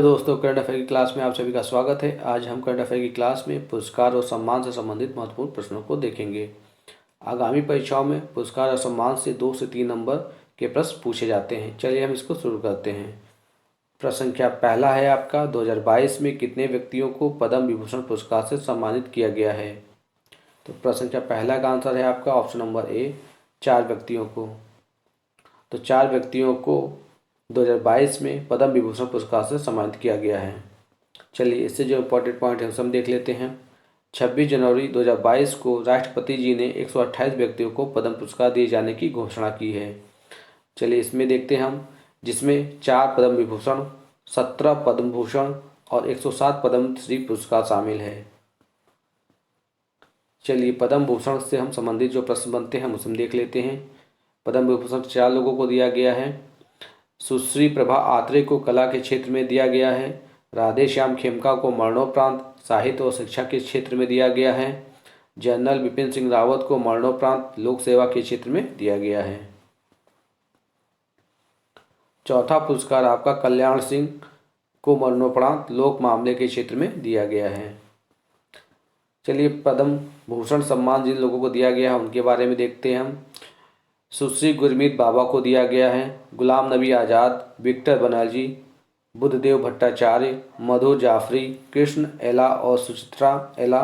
दोस्तों, current affair की class में आप सभी का स्वागत है। आज हम करंट अफेयर की क्लास में पुरस्कार और सम्मान से संबंधित महत्वपूर्ण प्रश्नों को देखेंगे। आगामी परीक्षाओं में पुरस्कार और सम्मान से 2 से 3 नंबर के प्रश्न पूछे जाते हैं। चलिए हम इसको शुरू करते हैं। प्रश्न संख्या पहला है आपका, 2022 में कितने व्यक्तियों को पद्म विभूषण पुरस्कार से सम्मानित किया गया है? तो प्रश्न संख्या पहला का आंसर है आपका ऑप्शन नंबर ए, 4 व्यक्तियों को। तो 4 व्यक्तियों को 2022 में पद्म विभूषण पुरस्कार से सम्मानित किया गया है। चलिए इससे जो इम्पोर्टेंट पॉइंट है उसे हम देख लेते हैं। 26 जनवरी 2022 को राष्ट्रपति जी ने 128 व्यक्तियों को पद्म पुरस्कार दिए जाने की घोषणा की है। चलिए इसमें देखते हैं हम, जिसमें 4 पद्म विभूषण, 17 पद्म भूषण और 107 पद्म श्री पुरस्कार शामिल है। चलिए पद्म भूषण से हम संबंधित जो प्रश्न बनते हैं उसे हम देख लेते हैं। पद्म विभूषण 4 लोगों को दिया गया है। सुश्री प्रभा आत्रे को कला के क्षेत्र में दिया गया है। राधे श्याम खेमका को मरणोपरांत साहित्य और शिक्षा के क्षेत्र में दिया गया है। जनरल बिपिन सिंह रावत को मरणोपरांत लोक सेवा के क्षेत्र में दिया गया है। चौथा पुरस्कार आपका कल्याण सिंह को मरणोपरांत लोक मामले के क्षेत्र में दिया गया है। चलिए पद्म भूषण सम्मान जिन लोगों को दिया गया है उनके बारे में देखते हैं हम। सुश्री गुरमीत बाबा को दिया गया है। गुलाम नबी आज़ाद, विक्टर बनर्जी, बुद्धदेव भट्टाचार्य, मधु जाफरी, कृष्ण एला और सुचित्रा एला,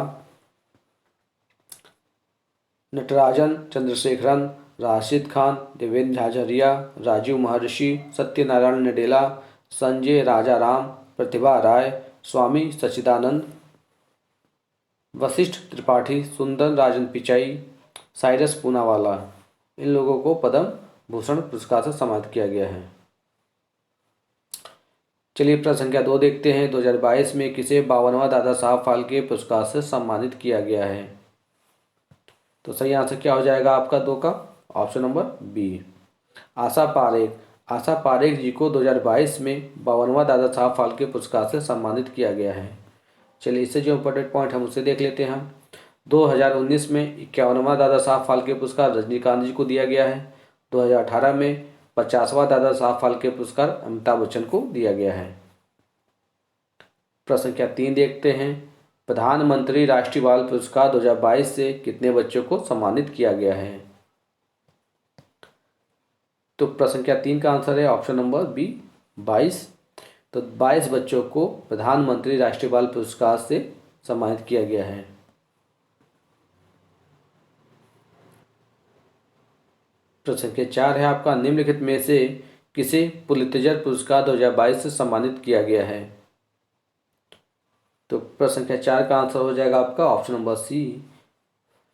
नटराजन चंद्रशेखरन, राशिद खान, देवेंद्र झाझरिया, राजीव महर्षि, सत्यनारायण नडेला, संजय राजाराम, प्रतिभा राय, स्वामी सच्चिदानंद, वशिष्ठ त्रिपाठी, सुंदर राजन पिचाई, साइरस पूनावाला, इन लोगों को पद्म भूषण पुरस्कार से सम्मानित किया गया है। चलिए प्रश्न संख्या 2 देखते हैं। 2022 में किसे 52वां दादा साहब फाल्के पुरस्कार से सम्मानित किया गया है? तो सही आंसर क्या हो जाएगा आपका 2 का? Option number B, Asha Parekh. Asha Parekh जी को 2022 में 52वां दादा साहब फाल्के पुरस्कार से सम्मानित किया गया है। चलिए इससे जो इम्पोर्टेंट पॉइंट हम उसे देख लेते हैं। 2019 में 51वां दादा साहब फाल्के पुरस्कार रजनीकांत जी को दिया गया है। 2018 में 50वां दादा साहब फाल्के पुरस्कार अमिताभ बच्चन को दिया गया है। प्रश्न संख्या 3 देखते हैं। प्रधानमंत्री राष्ट्रीय बाल पुरस्कार 2022 से कितने बच्चों को सम्मानित किया गया है? तो प्रश्न संख्या 3 का आंसर है ऑप्शन नंबर बी, 22। तो 22 बच्चों को प्रधानमंत्री राष्ट्रीय बाल पुरस्कार से सम्मानित किया गया है। प्रश्न संख्या 4 है आपका, निम्नलिखित में से किसे पुलित्जर पुरस्कार 2022 से सम्मानित किया गया है? तो प्रश्न संख्या 4 का आंसर हो जाएगा आपका ऑप्शन नंबर सी,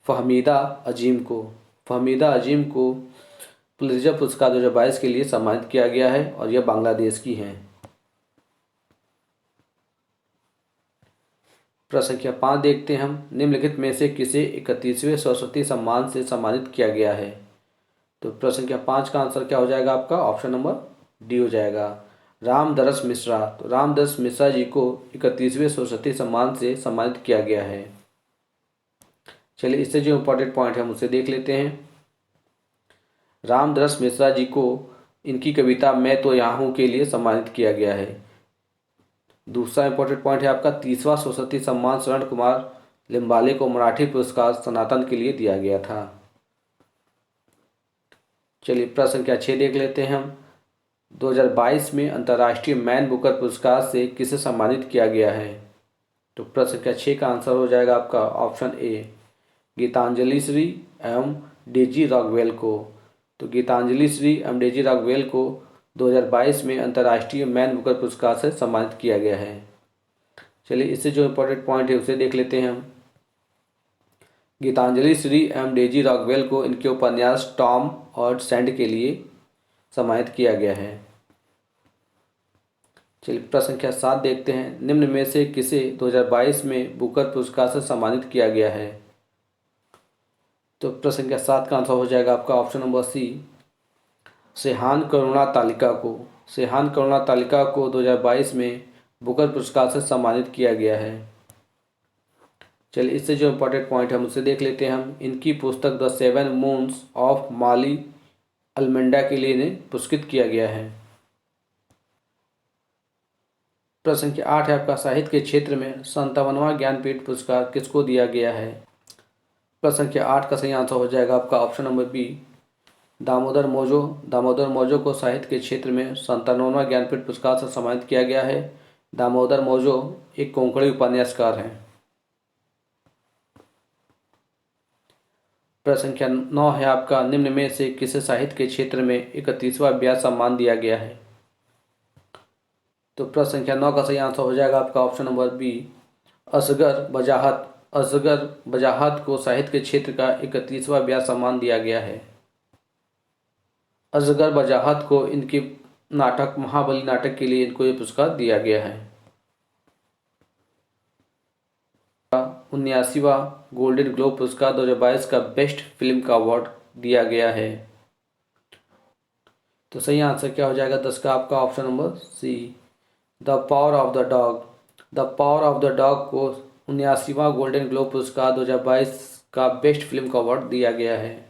फहमीदा अजीम को। फहमीदा अजीम को पुलित्जर पुरस्कार 2022 के लिए सम्मानित किया गया है और यह बांग्लादेश की हैं। प्रश्न संख्या 5 देखते हैं हम, निम्नलिखित में से किसे 31वें सरस्वती सम्मान से सम्मानित किया गया है? तो प्रश्न संख्या 5 का आंसर क्या हो जाएगा आपका? ऑप्शन नंबर डी हो जाएगा, रामदरस मिश्रा। तो रामदरस मिश्रा जी को 31वें सरस्वती सम्मान से सम्मानित किया गया है। चलिए इससे जो इम्पोर्टेंट पॉइंट है हम उसे देख लेते हैं। रामदरस मिश्रा जी को इनकी कविता मैं तो यहाँ हूँ के लिए सम्मानित किया गया है। दूसरा इम्पोर्टेंट पॉइंट है आपका, 30वां सरस्वती सम्मान शरण कुमार लिम्बाले को मराठी पुरस्कार सनातन के लिए दिया गया था। चलिए प्रश्न संख्या 6 देख लेते हैं हम। 2022 में अंतर्राष्ट्रीय मैन बुकर पुरस्कार से किसे सम्मानित किया गया है? तो प्रश्न संख्या 6 का आंसर हो जाएगा आपका ऑप्शन ए, गीतांजलि श्री एवं डेजी रॉकवेल को। तो गीतांजलि श्री एवं डेजी रॉकवेल को 2022 में अंतर्राष्ट्रीय मैन बुकर पुरस्कार से सम्मानित किया गया है। चलिए इससे जो इम्पोर्टेंट पॉइंट है उसे देख लेते हैं हम। गीतांजलि श्री एवं डेजी रॉकवेल को इनके उपन्यास टॉम और सैंड के लिए सम्मानित किया गया है। चलिए प्रश्न संख्या 7 देखते हैं। निम्न में से किसे 2022 में बुकर पुरस्कार से सम्मानित किया गया है? तो प्रश्न संख्या 7 का आंसर हो जाएगा आपका ऑप्शन नंबर सी, सेहान करुणा तालिका को। सेहान करुणा तालिका को 2022 में बुकर पुरस्कार से सम्मानित किया गया है। चलिए इससे जो इम्पोर्टेंट पॉइंट है हम उसे देख लेते हैं हम। इनकी पुस्तक द 7 मून्स ऑफ माली अल्मेंडा के लिए इन्हें पुरस्कृत किया गया है। प्रश्न संख्या 8 है आपका, साहित्य के क्षेत्र में 57वां ज्ञानपीठ पुरस्कार किसको दिया गया है? प्रश्न संख्या 8 का सही आंसर हो जाएगा आपका option number B, Damodar Mauzo. Damodar Mauzo को साहित्य के क्षेत्र में 57वां ज्ञानपीठ पुरस्कार से सम्मानित किया गया है। दामोदर मौजो एक कोंकणी उपन्यासकार हैं। प्रश्न संख्या 9 है आपका, निम्न में से किसे साहित्य के क्षेत्र में 31वां व्यास सम्मान दिया गया है? तो प्रश्न संख्या 9 का सही आंसर हो जाएगा आपका option number B, Asghar Wajahat. Asghar Wajahat को साहित्य के क्षेत्र का 31वां व्यास सम्मान दिया गया है। असगर बजाहत को इनके नाटक महाबली नाटक के लिए इनको ये पुरस्कार दिया गया है। 79वां गोल्डन ग्लोब पुरस्कार 2022 का बेस्ट फिल्म का अवार्ड दिया गया है। तो सही आंसर क्या हो जाएगा 10 का आपका option number C, the power of the dog. The power of the dog को 79वां गोल्डन ग्लोब पुरस्कार 2022 का बेस्ट फिल्म का अवार्ड दिया गया है।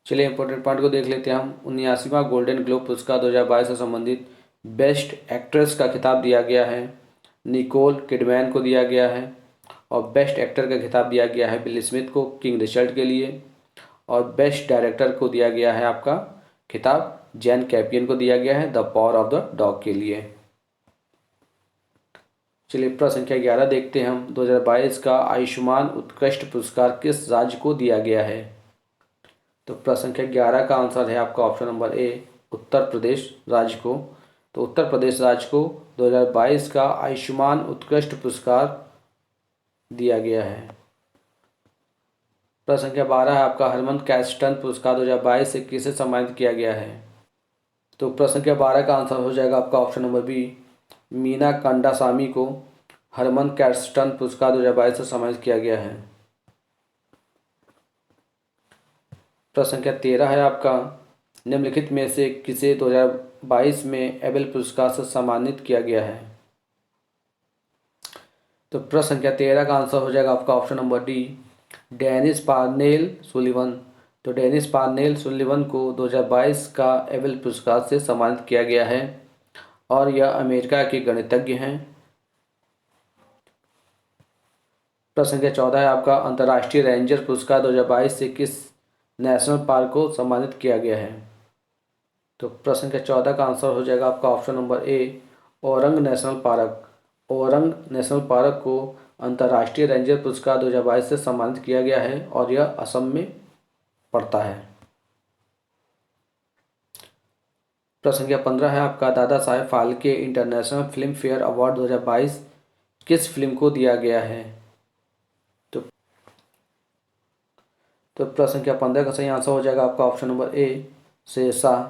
चलिए इंपॉर्टेंट पॉइंट को देख लेते हैं हम। 79वां गोल्डन ग्लोब पुरस्कार 2022 से संबंधित बेस्ट एक्ट्रेस का खिताब दिया गया है, निकोल किडमैन को दिया गया है। और बेस्ट एक्टर का खिताब दिया गया है विल स्मिथ को किंग रिचर्ड के लिए। और बेस्ट डायरेक्टर को दिया गया है आपका खिताब जैन कैपियन को दिया गया है the power of the dog के लिए। चलिए प्रश्न संख्या 11 देखते हैं हम। 2022 का आयुष्मान उत्कृष्ट पुरस्कार किस राज्य को दिया गया है? तो प्रश्न संख्या 11 का आंसर है आपका ऑप्शन नंबर ए, उत्तर प्रदेश राज्य को। तो उत्तर प्रदेश राज्य को 2022 का आयुष्मान उत्कृष्ट पुरस्कार दिया गया है। प्रश्न संख्या 12 है आपका, हरमन कैस्टन पुरस्कार 2022 से किसे सम्मानित किया गया है? तो प्रश्न संख्या 12 का आंसर हो जाएगा आपका option number B, Meena Kandasamy को हरमन कैस्टन पुरस्कार 2022 से सम्मानित किया गया है। प्रश्न संख्या 13 है आपका, निम्नलिखित में से किसे 2022 में एबेल पुरस्कार से सम्मानित किया गया है? तो प्रश्न संख्या 13 का आंसर हो जाएगा आपका option number D, Dennis Parnell Sullivan. तो डेनिस पार्नेल सुलिवन को 2022 का एबेल पुरस्कार से सम्मानित किया गया है और यह अमेरिका के गणितज्ञ हैं। प्रश्न संख्या 14 है आपका, अंतर्राष्ट्रीय रेंजर पुरस्कार 2022 से किस नेशनल पार्क को सम्मानित किया गया है? तो प्रश्न संख्या 14 का आंसर हो जाएगा आपका ऑप्शन नंबर ए, Orang national park. Orang national park को अंतर्राष्ट्रीय रेंजर पुरस्कार 2022 से सम्मानित किया गया है और यह असम में पड़ता है। प्रश्न संख्या 15 है आपका, Dada Saheb Phalke international film fair award 2022 किस फिल्म को दिया गया है? तो प्रश्न संख्या 15 का सही आंसर हो जाएगा आपका ऑप्शन नंबर ए, शेरशाह।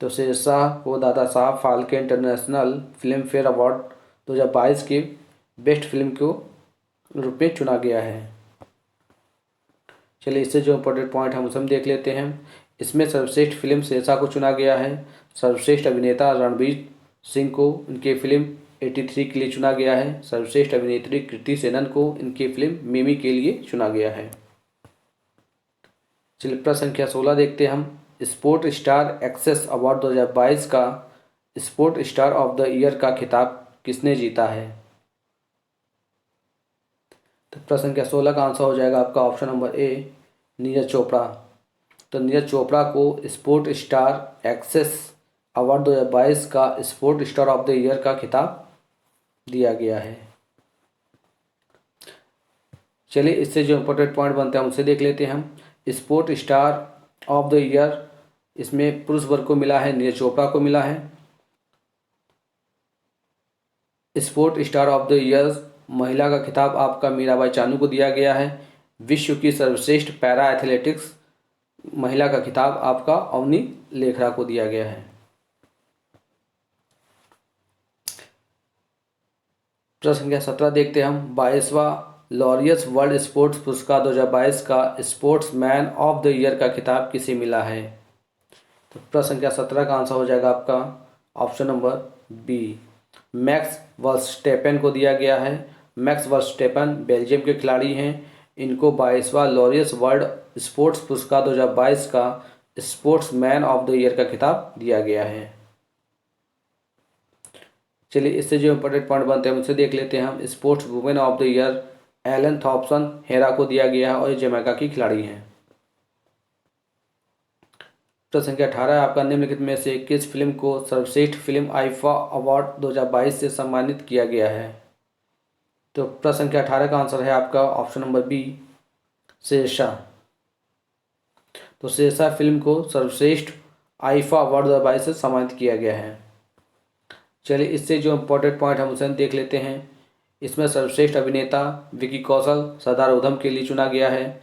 तो शेरशाह को Dada Saheb Phalke international film fair award 2022 की बेस्ट फिल्म को रूप में चुना गया है। चलिए इससे जो इम्पोर्टेंट पॉइंट हम उसे देख लेते हैं। इसमें सर्वश्रेष्ठ फिल्म शेरशाह को चुना गया है। सर्वश्रेष्ठ अभिनेता रणवीर सिंह को इनकी फिल्म 83 के लिए चुना गया है। सर्वश्रेष्ठ अभिनेत्री कृति सेनन को इनकी फिल्म मिमी के लिए चुना गया है। चलिए प्रश्न संख्या 16 देखते हैं हम। स्पोर्ट स्टार एक्सेस अवार्ड 2022 का sport star of the year का खिताब किसने जीता है? तो प्रश्न संख्या 16 का आंसर हो जाएगा आपका ऑप्शन नंबर ए, नीरज चोपड़ा। तो नीरज चोपड़ा को स्पोर्ट स्टार एक्सेस अवार्ड 2022 का sport star of the year का खिताब दिया गया है। चलिए इससे जो इम्पोर्टेंट पॉइंट बनते हैं उसे देख लेते हैं हम। Sport star of the year इसमें पुरुष वर्ग को मिला है, नीरज चोपड़ा को मिला है। Sport star of the year महिला का खिताब आपका मीराबाई चानू को दिया गया है। विश्व की सर्वश्रेष्ठ पैरा एथलेटिक्स महिला का खिताब आपका अवनी लेखरा को दिया गया है। प्रश्न संख्या 17 देखते हैं हम। 22वां लॉरियस वर्ल्ड स्पोर्ट्स पुरस्कार 2022 का स्पोर्ट्समैन ऑफ द ईयर का खिताब किसे मिला है? तो प्रश्न संख्या 17 का आंसर हो जाएगा आपका ऑप्शन नंबर बी, मैक्स वर्स्टेपेन को दिया गया है। मैक्स वर्स्टेपेन बेल्जियम के खिलाड़ी हैं। इनको 22वां लॉरियस वर्ल्ड स्पोर्ट्स पुरस्कार 2022 का स्पोर्ट्समैन ऑफ द ईयर का खिताब दिया गया है। चलिए इससे जो इम्पोर्टेंट पॉइंट बनते हैं उनसे देख लेते हैं हम। Sports women of the year Elaine Thompson Herah को दिया गया है और ये जमैका की खिलाड़ी हैं। प्रश्न संख्या 18 है आपका, निम्नलिखित में से किस फिल्म को सर्वश्रेष्ठ फिल्म आईफा अवार्ड 2022 से सम्मानित किया गया है? तो प्रश्न संख्या 18 का आंसर है आपका ऑप्शन नंबर बी, शेरशाह। तो शेरशाह फिल्म को सर्वश्रेष्ठ आईफा अवार्ड 2022 से सम्मानित किया गया है। चलिए इससे जो इम्पोर्टेंट पॉइंट हम उसे देख लेते हैं। इसमें सर्वश्रेष्ठ अभिनेता विकी कौशल सरदार उधम के लिए चुना गया है।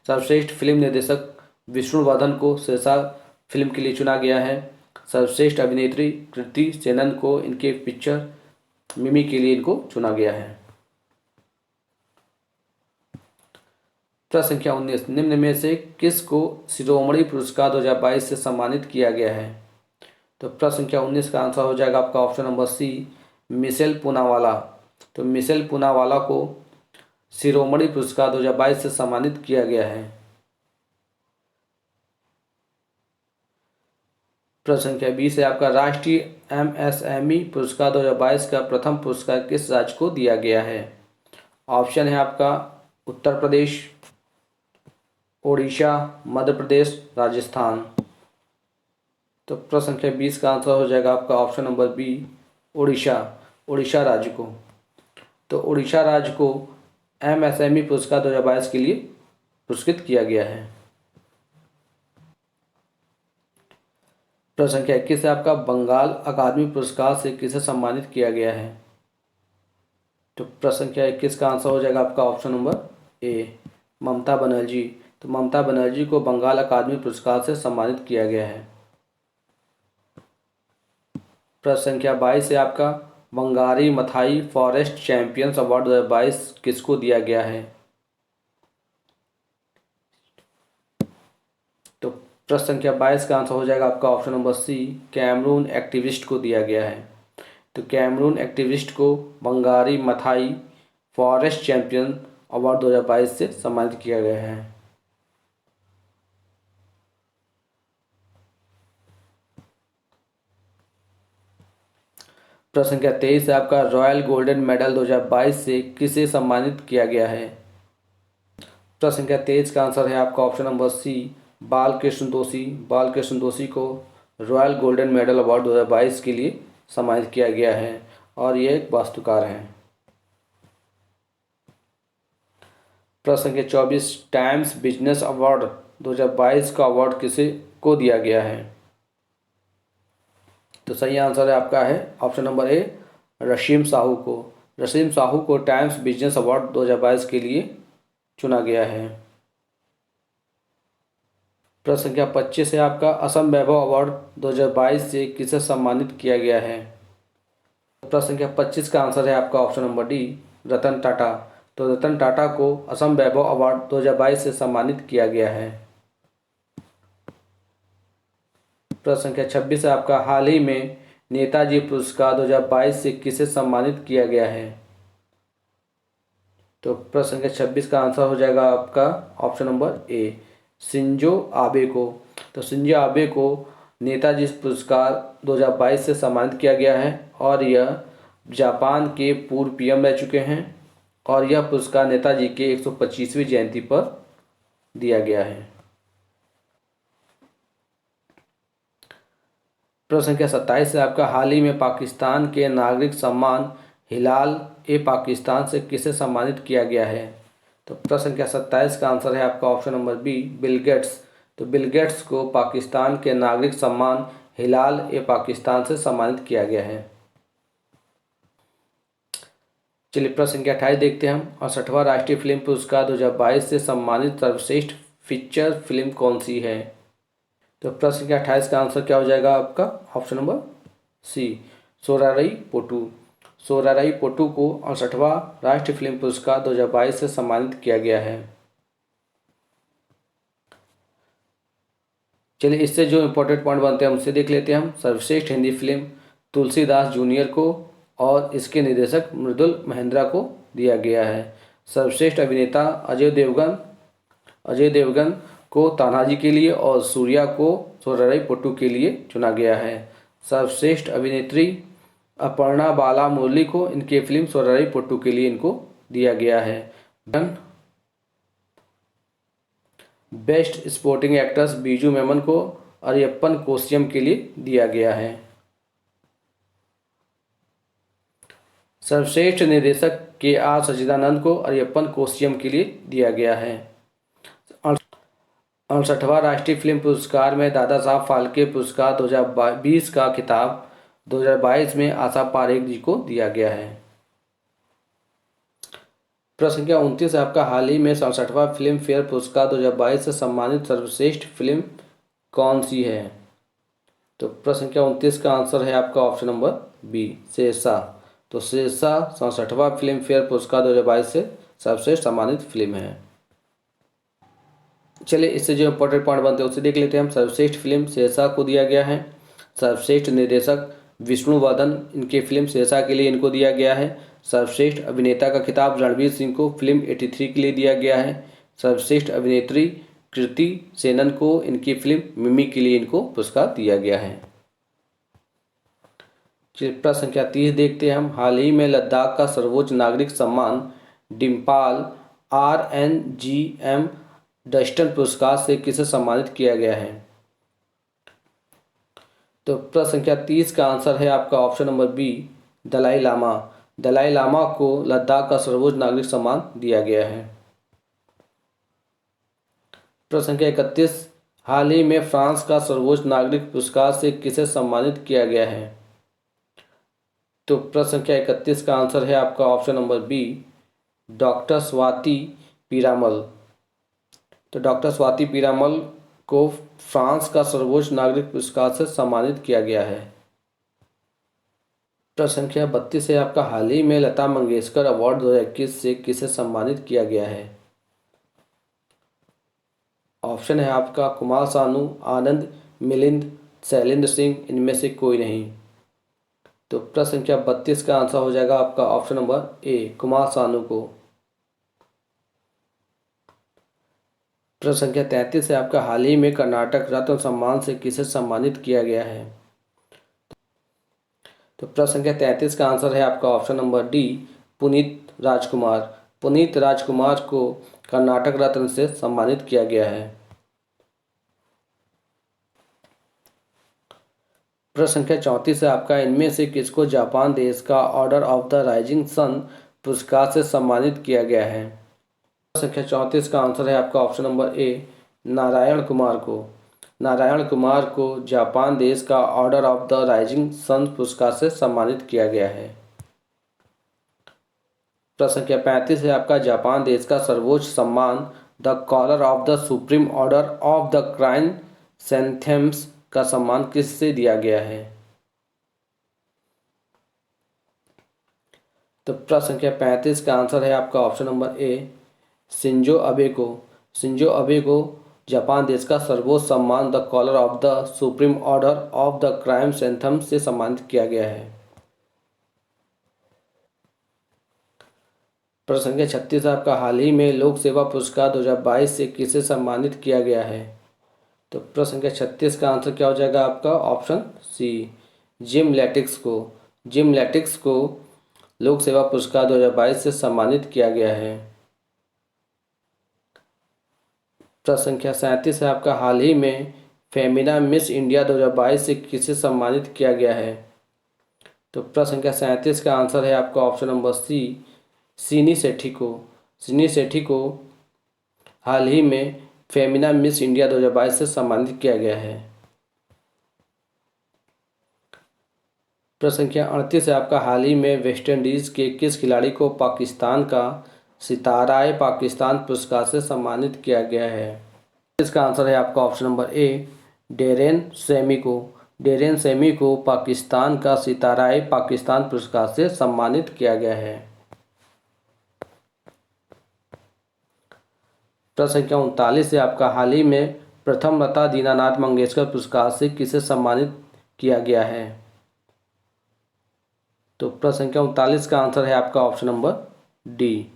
सर्वश्रेष्ठ फिल्म निर्देशक विष्णुवर्धन को शेरशाह फिल्म के लिए चुना गया है। सर्वश्रेष्ठ अभिनेत्री कृति सेनन को इनके पिक्चर मिमी के लिए इनको चुना गया है। प्रश्न संख्या 19, निम्न में से किस को शिरोमणि पुरस्कार 2022 से सम्मानित किया गया है? तो प्रश्न संख्या 19 का आंसर हो जाएगा आपका option number C, Michel Poonawalla. तो मिशेल पूनावाला को शिरोमणि पुरस्कार 2022 से सम्मानित किया गया है। प्रश्न संख्या 20 है आपका, राष्ट्रीय एमएसएमई पुरस्कार 2022 का प्रथम पुरस्कार किस राज्य को दिया गया है? ऑप्शन है आपका उत्तर प्रदेश, ओडिशा, मध्य प्रदेश, राजस्थान। तो प्रश्न संख्या 20 का आंसर हो जाएगा आपका ऑप्शन नंबर बी, उड़ीसा राज्य को। तो उड़ीसा राज्य को एमएसएमई पुरस्कार 2022 के लिए पुरस्कृत किया गया है। प्रश्न संख्या 21 है आपका, बंगाल अकादमी पुरस्कार से किसे सम्मानित किया गया है? तो प्रश्न संख्या 21 का आंसर हो जाएगा आपका ऑप्शन नंबर ए, ममता बनर्जी। तो ममता बनर्जी को बंगाल अकादमी पुरस्कार से सम्मानित किया गया है। प्रश्न संख्या 22 है आपका, Bangari Maathai forest champions award 2022 किसको दिया गया है? तो प्रश्न संख्या 22 का आंसर हो जाएगा आपका option number C, Cameroon activist को दिया गया है। तो कैमरून एक्टिविस्ट को Wangari Maathai forest champion award 2022 से सम्मानित किया गया है। प्रश्न संख्या 23 है आपका, रॉयल गोल्डन मेडल 2022 से किसे सम्मानित किया गया है? प्रश्न संख्या 23 का आंसर है आपका ऑप्शन नंबर सी, बालकृष्ण दोषी। बालकृष्ण दोषी को रॉयल गोल्डन मेडल अवार्ड 2022 के लिए सम्मानित किया गया है और ये एक वास्तुकार हैं। प्रश्न संख्या 24, टाइम्स बिजनेस अवार्ड 2022 का अवार्ड किसे को दिया गया है? तो सही आंसर है आपका है ऑप्शन नंबर ए, रशीम साहू को। रशीम साहू को टाइम्स बिजनेस अवार्ड 2022 के लिए चुना गया है। प्रश्न संख्या 25 है आपका, असम वैभव अवार्ड 2022 से किसे सम्मानित किया गया है? प्रश्न संख्या 25 का आंसर है आपका option number D, Ratan Tata. तो रतन टाटा को असम वैभव अवार्ड 2022 से सम्मानित किया गया है। प्रश्न संख्या 26 है आपका, हाल ही में नेताजी पुरस्कार 2022 से किसे सम्मानित किया गया है? तो प्रश्न संख्या 26 का आंसर हो जाएगा आपका ऑप्शन नंबर ए, शिंजो आबे को। तो शिंजो आबे को नेताजी पुरस्कार 2022 से सम्मानित किया गया है और यह जापान के पूर्व पीएम रह चुके हैं और यह पुरस्कार नेताजी के 125वीं जयंती पर दिया गया है। प्रश्न संख्या 27 से आपका, हाल ही में पाकिस्तान के नागरिक सम्मान हिलाल ए पाकिस्तान से किसे सम्मानित किया गया है? तो प्रश्न संख्या 27 का आंसर है आपका option number B, Bill Gates. तो बिल गेट्स को पाकिस्तान के नागरिक सम्मान हिलाल ए पाकिस्तान से सम्मानित किया गया है। चलिए प्रश्न संख्या 28 देखते हैं हम। 68वां राष्ट्रीय फिल्म पुरस्कार 2022 से सम्मानित सर्वश्रेष्ठ फीचर फिल्म कौन सी है? तो प्रश्न संख्या 28 का आंसर क्या हो जाएगा आपका ऑप्शन नंबर सी, सोरारई पोटू। सोरारई पोटू को 68वां राष्ट्रीय फिल्म पुरस्कार 2022 से सम्मानित किया गया है। चलिए इससे जो इम्पोर्टेंट पॉइंट बनते हैं उनसे देख लेते हैं हम। सर्वश्रेष्ठ हिंदी फिल्म तुलसीदास जूनियर को और इसके निर्देशक मृदुल महेंद्रा को दिया गया है। सर्वश्रेष्ठ अभिनेता अजय देवगन को तान्हाजी के लिए और सूर्या को सोरारई पोटू के लिए चुना गया है। सर्वश्रेष्ठ अभिनेत्री अपर्णा बाला मुरली को इनकी फिल्म सोनारी पोट्टू के लिए इनको दिया गया है। Best sporting actress Biju Memon को अरियप्पन कोश्यम के लिए दिया गया है। सर्वश्रेष्ठ निर्देशक के आर सच्चिदानंद को अरियप्पन कोश्यम के लिए दिया गया है। 68वां राष्ट्रीय फिल्म पुरस्कार में दादा साहब फाल्के पुरस्कार 2020 का खिताब 2022 में आशा पारेख जी को दिया गया है। प्रश्न संख्या 29 है आपका, हाल ही में 67वां फिल्म फेयर पुरस्कार 2022 से सम्मानित सर्वश्रेष्ठ फिल्म कौन सी है? तो प्रश्न संख्या 29 का आंसर है आपका ऑप्शन नंबर बी, शेरशाह। तो शेरशाह 67वां फिल्म फेयर पुरस्कार 2022 से सर्वश्रेष्ठ सम्मानित फिल्म है। चलिए इससे जो इंपॉर्टेंट पॉइंट बनते हैं उसे देख लेते हैं हम। सर्वश्रेष्ठ फिल्म शेरशाह को दिया गया है। सर्वश्रेष्ठ निर्देशक विष्णुवर्धन, इनकी फिल्म शेरशाह के लिए इनको दिया गया है। सर्वश्रेष्ठ अभिनेता का खिताब रणवीर सिंह को फिल्म 83 के लिए दिया गया है। सर्वश्रेष्ठ अभिनेत्री कृति सेनन को इनकी फिल्म मिमी के लिए इनको पुरस्कार दिया गया है। प्रश्न संख्या 30 देखते हैं हम। हाल ही में लद्दाख का सर्वोच्च नागरिक सम्मान डिम्पाल RNGM डस्टन पुरस्कार से किसे सम्मानित किया गया है? तो प्रश्न संख्या 30 का आंसर है आपका option number B, Dalai Lama. Dalai Lama को लद्दाख का सर्वोच्च नागरिक सम्मान दिया गया है। प्रश्न संख्या 31, हाल ही में फ्रांस का सर्वोच्च नागरिक पुरस्कार से किसे सम्मानित किया गया है? तो प्रश्न संख्या 31 का आंसर है आपका option number B, doctor Swati Piramal. तो डॉक्टर स्वाति पीरामल को फ्रांस का सर्वोच्च नागरिक पुरस्कार से सम्मानित किया गया है। प्रश्न संख्या 32 है आपका, हाल ही में लता मंगेशकर अवार्ड 2021 से किसे सम्मानित किया गया है? ऑप्शन है आपका कुमार सानू, आनंद मिलिंद, शैलेंद्र सिंह, इनमें से कोई नहीं। तो प्रश्न संख्या 32 का आंसर हो जाएगा आपका ऑप्शन नंबर ए, कुमार सानू को। प्रश्न संख्या 33 है आपका, हाल ही में कर्नाटक रत्न सम्मान से किसे सम्मानित किया गया है? तो प्रश्न संख्या 33 का आंसर है आपका ऑप्शन नंबर डी, पुनीत राजकुमार। पुनीत राजकुमार को कर्नाटक रत्न से सम्मानित किया गया है। प्रश्न संख्या 34 है आपका, इनमें से किसको जापान देश का order of the rising sun पुरस्कार से सम्मानित किया गया है? संख्या 34 का आंसर है आपका option number A, Narayan Kumar को। नारायण कुमार को जापान देश का order of the rising sun पुरस्कार से सम्मानित किया गया है। प्रश्न संख्या 35 है आपका, जापान देश का सर्वोच्च सम्मान the collar of the supreme order of the chrysanthemums का सम्मान किससे दिया गया है? तो प्रश्न संख्या 35 का आंसर है आपका ऑप्शन नंबर ए, शिंजो अबे को। शिंजो अबे को जापान देश का सर्वोच्च सम्मान the collar of the supreme order of the chrysanthemum से सम्मानित किया गया है। प्रश्न संख्या 36 आपका, हाल ही में लोक सेवा पुरस्कार 2022 से किसे सम्मानित किया गया है? तो प्रश्न संख्या 36 का आंसर क्या हो जाएगा आपका ऑप्शन सी, जिम लैटिक्स को। जिम लैटिक्स को लोक सेवा पुरस्कार 2022 से सम्मानित किया गया है। प्रश्न संख्या 37 है आपका, हाल ही में फेमिना मिस इंडिया 2022 से किसे सम्मानित किया गया है? तो प्रश्न संख्या 37 का आंसर है आपका ऑप्शन नंबर सी, सीनी सेठी को। सीनी सेठी को हाल ही में फेमिना मिस इंडिया 2022 से सम्मानित किया गया है। प्रश्न संख्या 38 है आपका, हाल ही में वेस्ट इंडीज़ के किस खिलाड़ी को पाकिस्तान का सिताराए पाकिस्तान पुरस्कार से सम्मानित किया गया है? इसका आंसर है आपका ऑप्शन नंबर ए, डेरेन सेमी को। डेरेन सेमी को पाकिस्तान का सिताराए पाकिस्तान पुरस्कार से सम्मानित किया गया है। प्रश्न संख्या 39 है आपका, हाल ही में प्रथम लता दीनानाथ मंगेशकर पुरस्कार से किसे सम्मानित किया गया है? तो प्रश्न संख्या 39 का आंसर है आपका option number D,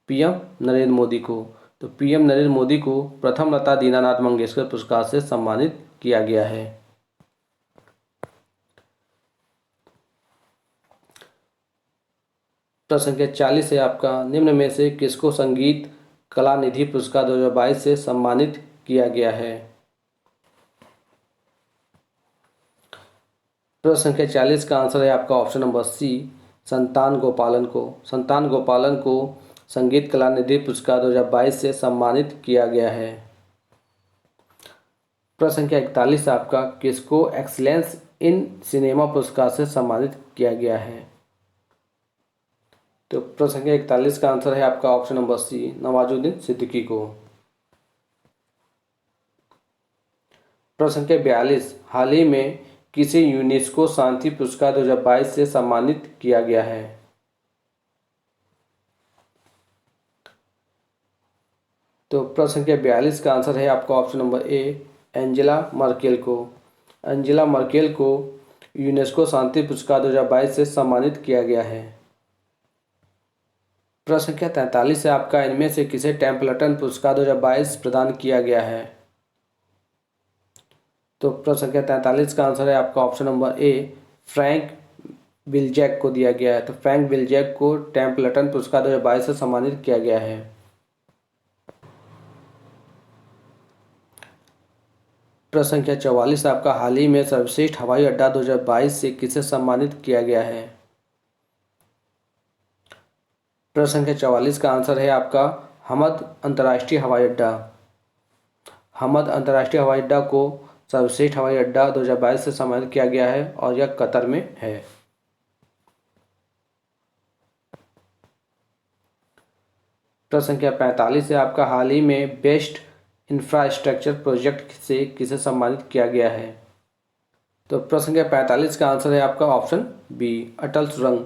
PM Narendra Modi को। तो पीएम नरेंद्र मोदी को प्रथम लता दीनानाथ मंगेशकर पुरस्कार से सम्मानित किया गया है। प्रश्न संख्या 40 है आपका, निम्न में से किसको संगीत कला निधि पुरस्कार 2022 से सम्मानित किया गया है? प्रश्न संख्या 40 का आंसर है आपका ऑप्शन नंबर सी, संतान गोपालन को। संतान गोपालन को संगीत कला निधि पुरस्कार 2022 से सम्मानित किया गया है। प्रश्न संख्या 41 आपका, किसको एक्सीलेंस इन सिनेमा पुरस्कार से सम्मानित किया गया है? तो प्रश्न संख्या 41 का आंसर है आपका option number C, Nawazuddin Siddiqui को। प्रश्न संख्या 42, हाल ही में किसे यूनेस्को शांति पुरस्कार 2022 से सम्मानित किया गया है? तो प्रश्न संख्या 42 का आंसर है आपका ऑप्शन नंबर ए, एंजेला मर्केल को। एंजेला मर्केल को यूनेस्को शांति पुरस्कार 2022 से सम्मानित किया गया है। प्रश्न संख्या 43 है आपका, इनमें से किसे टेम्पल्टन पुरस्कार 2022 प्रदान किया गया है? तो प्रश्न संख्या 43 का आंसर है आपका ऑप्शन नंबर ए, फ्रैंक विल्जैक को दिया गया है। तो फ्रैंक विल्जैक को टेम्पल्टन पुरस्कार 2022 से सम्मानित किया गया है। प्रश्न संख्या 44 आपका, हाल ही में सर्वश्रेष्ठ हवाई अड्डा 2022 से किसे सम्मानित किया गया है? प्रश्न संख्या 44 का आंसर है आपका हमद अंतर्राष्ट्रीय हवाई अड्डा। हमद अंतर्राष्ट्रीय हवाई अड्डा को सर्वश्रेष्ठ हवाई अड्डा 2022 से सम्मानित किया गया है और यह कतर में है। प्रश्न संख्या 45 है आपका, हाल ही में बेस्ट इंफ्रास्ट्रक्चर प्रोजेक्ट से किसे सम्मानित किया गया है? तो प्रश्न संख्या 45 का आंसर है आपका ऑप्शन बी, अटल सुरंग।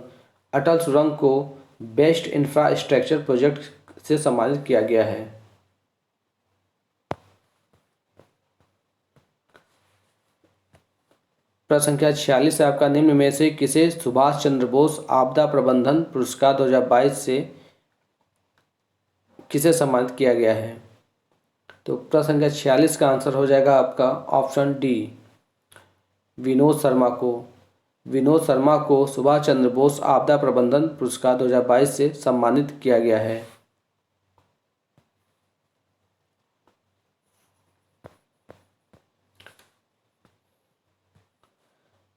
अटल सुरंग को बेस्ट इंफ्रास्ट्रक्चर प्रोजेक्ट से सम्मानित किया गया है। प्रश्न संख्या 46 है आपका, निम्न में से किसे सुभाष चंद्र बोस आपदा प्रबंधन पुरस्कार 2022 से किसे सम्मानित किया गया है? तो प्रश्न संख्या 46 का आंसर हो जाएगा आपका ऑप्शन डी, विनोद शर्मा को। विनोद शर्मा को सुभाष चंद्र बोस आपदा प्रबंधन पुरस्कार 2022 से सम्मानित किया गया है।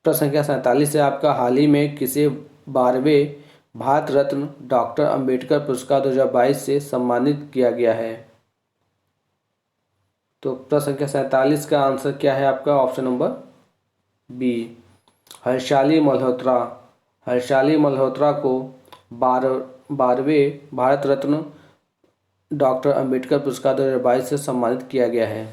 प्रश्न संख्या 47 है आपका, हाल ही में किसे 12वें भारत रत्न डॉक्टर अंबेडकर पुरस्कार 2022 से सम्मानित किया गया है? तो प्रश्न संख्या 47 का आंसर क्या है आपका option number B, Harshaali Malhotra. Harshaali Malhotra को 12वें भारत रत्न डॉक्टर अंबेडकर पुरस्कार 2022 से सम्मानित किया गया है।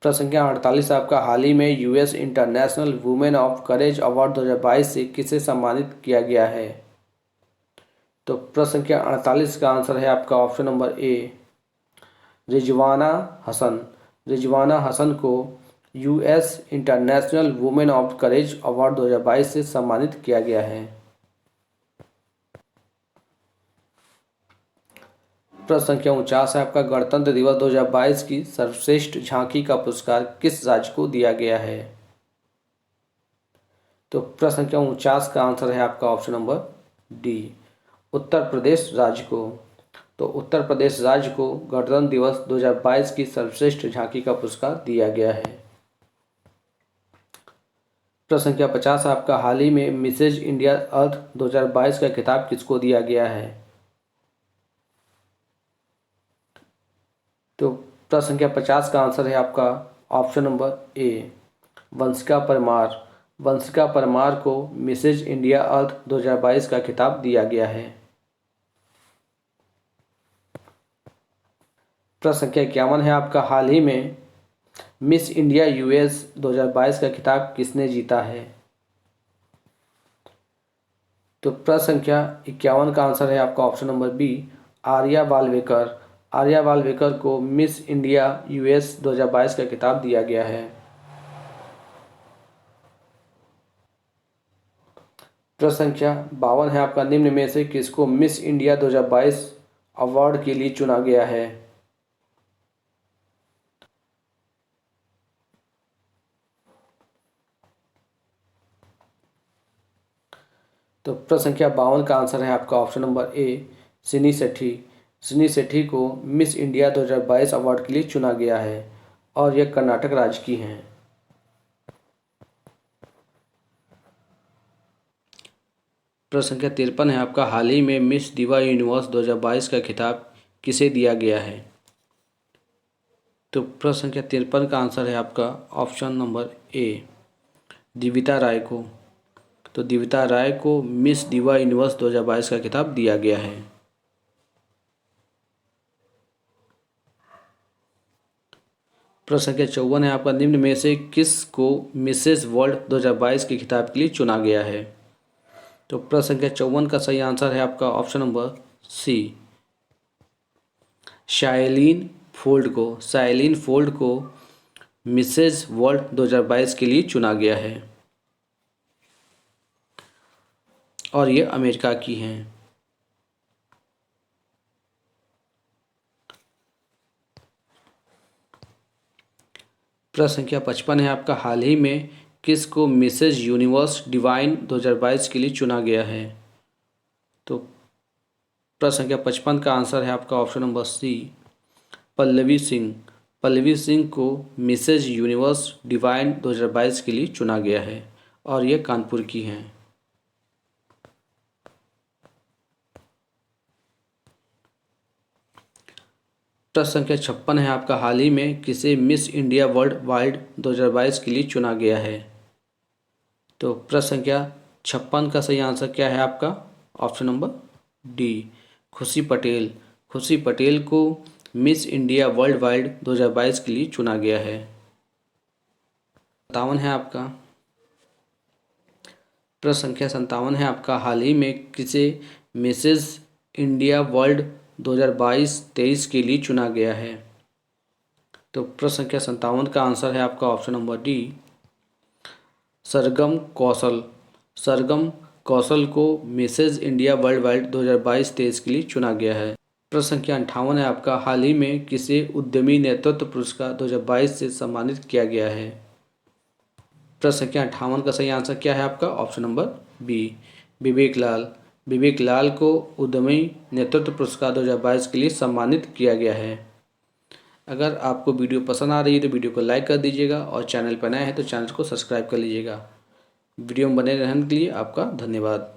प्रश्न संख्या 48 आपका, हाल ही में US international women of courage award 2022 से किसे सम्मानित किया गया है? तो प्रश्न संख्या 48 का आंसर है आपका option number A, Rizwana Hasan. Rizwana Hasan को US international women of courage award 2022 से सम्मानित किया गया है। प्रश्न संख्या 49 है आपका, गणतंत्र दिवस 2022 की सर्वश्रेष्ठ झांकी का पुरस्कार किस राज्य को दिया गया है? तो प्रश्न संख्या 49 का आंसर है आपका option number D, Uttar Pradesh राज्य को। तो उत्तर प्रदेश राज्य को गणतंत्र दिवस 2022 की सर्वश्रेष्ठ झांकी का पुरस्कार दिया गया है। प्रश्न संख्या 50 आपका, हाल ही में मिसेज इंडिया अर्थ 2022 का खिताब किसको दिया गया है? तो प्रश्न संख्या 50 का आंसर है आपका ऑप्शन नंबर ए, वंशिका परमार। वंशिका परमार को मिसेज इंडिया अर्थ 2022 का खिताब दिया गया है। प्रश्न संख्या 51 है आपका, हाल ही में मिस इंडिया यूएस 2022 का खिताब किसने जीता है? तो प्रश्न संख्या 51 का आंसर है आपका option number B, Arya Walvekar. Arya Walvekar को मिस इंडिया यूएस 2022 का खिताब दिया गया है। प्रश्न संख्या 52 है आपका, निम्न में से किसको मिस इंडिया 2022 अवार्ड के लिए चुना गया है? तो प्रश्न संख्या 52 का आंसर है आपका ऑप्शन नंबर ए सिनी सेठी। सिनी सेठी को मिस इंडिया 2022 अवार्ड के लिए चुना गया है और यह कर्नाटक राज्य की हैं। प्रश्न संख्या 53 है आपका, हाल ही में मिस दिवा यूनिवर्स 2022 का खिताब किसे दिया गया है? तो प्रश्न संख्या 53 का आंसर है आपका ऑप्शन नंबर ए दिविता राय को। तो दिविता राय को मिस दिवा यूनिवर्स 2022 का खिताब दिया गया है। प्रश्न संख्या 54 है आपका, निम्न में से किस को मिसेस वर्ल्ड 2022 के खिताब के लिए चुना गया है? तो प्रश्न संख्या 54 का सही आंसर है आपका ऑप्शन नंबर सी शाइलीन फोल्ड को मिसेस वर्ल्ड 2022 के लिए चुना गया है और ये अमेरिका की हैं। प्रश्न संख्या 55 है आपका, हाल ही में किस को मिसेस यूनिवर्स डिवाइन 2022 के लिए चुना गया है? तो प्रश्न संख्या 55 का आंसर है आपका option number C Pallavi Singh. Pallavi Singh को मिसेस यूनिवर्स डिवाइन 2022 के लिए चुना गया है और ये कानपुर की हैं। प्रश्न संख्या 56 है आपका, हाल ही में किसे मिस इंडिया वर्ल्ड वाइड 2022 के लिए चुना गया है? तो प्रश्न संख्या 56 का सही आंसर क्या है आपका ऑप्शन नंबर डी खुशी पटेल। खुशी पटेल को मिस इंडिया वर्ल्ड वाइड 2022 के लिए चुना गया है। 57 है आपका, प्रश्न संख्या 57 है आपका, हाल ही में किसे मिसेस इंडिया वर्ल्ड 2022-23 के लिए चुना गया है? तो प्रश्न संख्या 57 का आंसर है आपका ऑप्शन नंबर डी सरगम कौशल। सरगम कौशल को मिसेस इंडिया वर्ल्ड वाइड 2022-23 के लिए चुना गया है। प्रश्न संख्या 58 है आपका, हाल ही में किसे उद्यमी नेतृत्व पुरस्कार 2022 से सम्मानित किया गया है? प्रश्न संख्या 58 का सही आंसर क्या है आपका ऑप्शन नंबर बी विवेक लाल। विवेक लाल को उद्यमी नेतृत्व पुरस्कार 2022 के लिए सम्मानित किया गया है। अगर आपको वीडियो पसंद आ रही है तो वीडियो को लाइक कर दीजिएगा और चैनल पर नए हैं तो चैनल को सब्सक्राइब कर लीजिएगा। वीडियो में बने रहने के लिए आपका धन्यवाद।